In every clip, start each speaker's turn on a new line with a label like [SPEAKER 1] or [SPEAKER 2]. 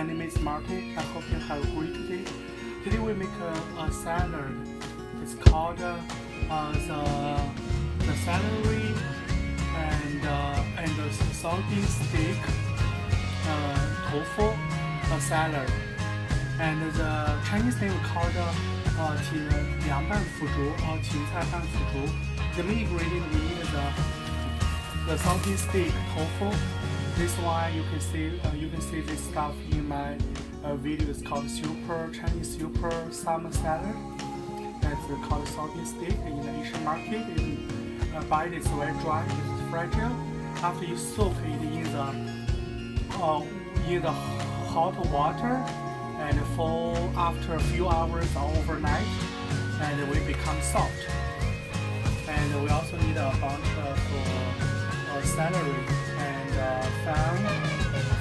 [SPEAKER 1] My name is Martin. I hope you have a great day. Today we make a salad. It's called the celery and the soybean stick tofu salad. And the Chinese name we call it 凉拌腐竹 or 芹菜拌腐竹. The main ingredient we need is the soybean stick tofu. This one you can see this stuff in my video. It's called Chinese super summer salad. It's called soybean stick in the Asian market. Buy it, it's very dry, it's fragile. After you soak it in the hot water, and after a few hours or overnight, and it will become soft. And we also need a bunch of celery and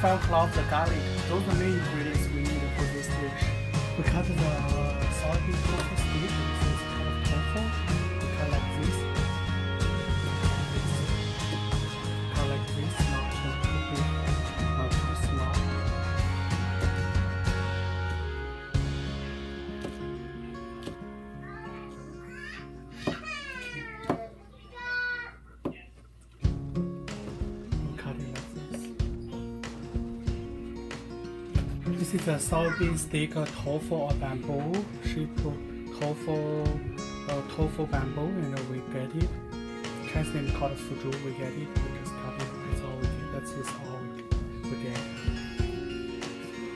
[SPEAKER 1] 5 cloves of garlic. Those are the main ingredients we need for this dish. We cut the soybean tofu stick. This is kind of tofu. We cut like this. Cut like this, not too big, not too small. This is a soybean stick tofu or bamboo, tofu bamboo, and we get it. Chinese name called fuzhu. We get it. We just cut it. That's all we get. That's all we get.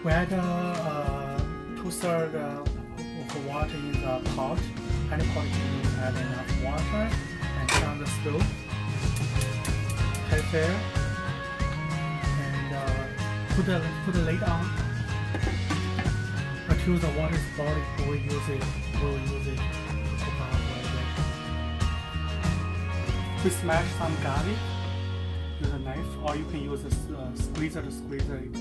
[SPEAKER 1] We add 2/3 of water in the pot. Any pot you add enough water and turn on the stove. Take there and put the lid on. Until the water is boiling, we'll use it to cook our vegetables. We smash some garlic with a knife, or you can use a squeezer to squeeze it.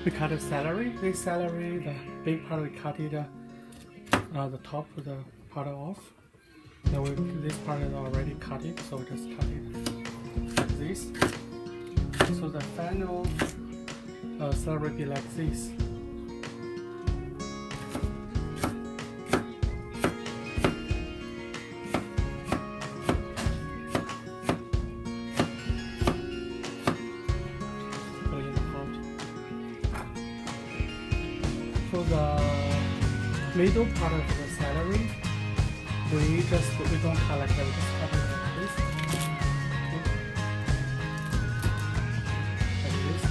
[SPEAKER 1] We cut the celery. This celery, the big part we cut it, the top of the part off. This part is already cut it, so we just cut it like this. So the final celery be like this. For the middle part of the celery, we don't cut like that, we just cut it like this. Like this.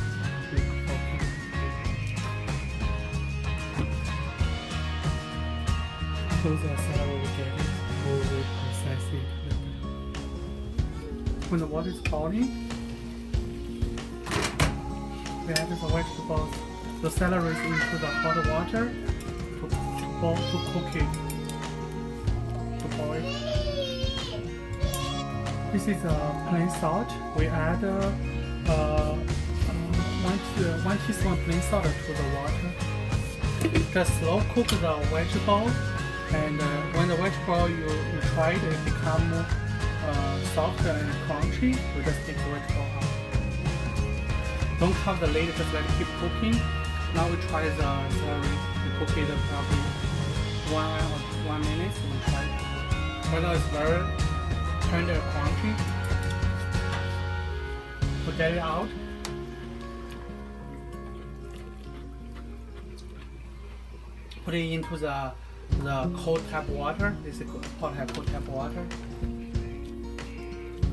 [SPEAKER 1] So the celery we get it, we will process it. When the water is boiling, we add the vegetables. The celery into the hot water to cook it, to boil. This is plain salt. We add 1 teaspoon plain salt to the water. Just slow cook the vegetable, and when the vegetable you try it become soft and crunchy, we just take the vegetable out. Don't cover the lid, just let it keep cooking. Now we try the celery. We cook it probably 1 minute. We try it. Whether it's very tender or crunchy. We get it out. Put it into the cold tap water. This is cold tap water.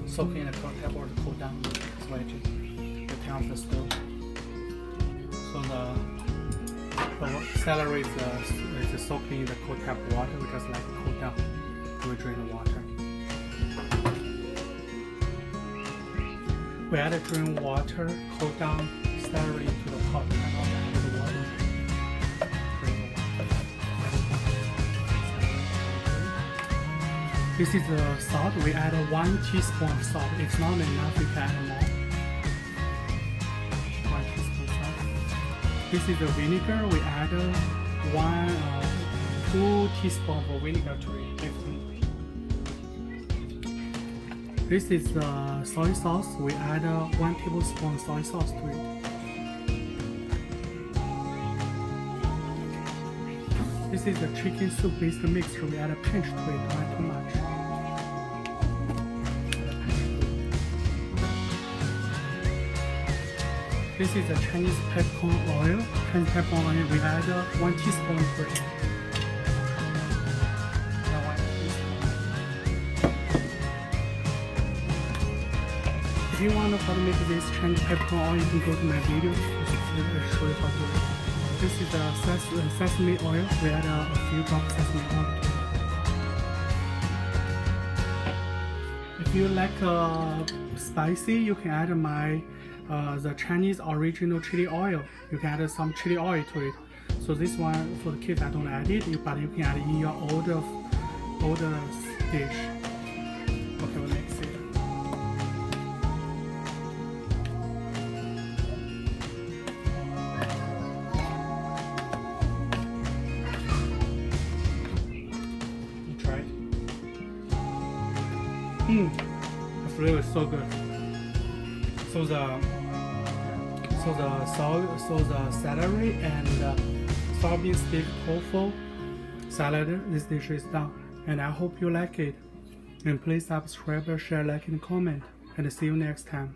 [SPEAKER 1] Soak in the cold tap water to cool down. Switch it. Turn off the stove. So So the celery is soaked in the cold tap water. We just like cool down. We drain the water. We add drain water, cool down celery into the pot, and also add the water. Drain the water. This is the salt. We add 1 teaspoon of salt. If not enough, you can add more. 1 teaspoon salt. This is the vinegar. We add 2 teaspoons of vinegar to it. This is the soy sauce. We add 1 tablespoon soy sauce to it. This is the chicken soup based mixture. We add a pinch to it, not too much. This is the Chinese peppercorn oil. Chinese peppercorn oil. We add 1 teaspoon to it. If you want to how to make this Chinese peppercorn oil, you can go to my video. I'll show you how to do it. This is the sesame oil. We add a few drops of sesame oil. If you like spicy, you can add the Chinese original chili oil. You can add some chili oil to it. So this one for the kids, I don't add it, but you can add it in your older dish. Okay, we'll mix it. The flavor is so good. So the celery and soybean stick tofu salad, this dish is done. And I hope you like it. And please subscribe, share, like, and comment. And see you next time.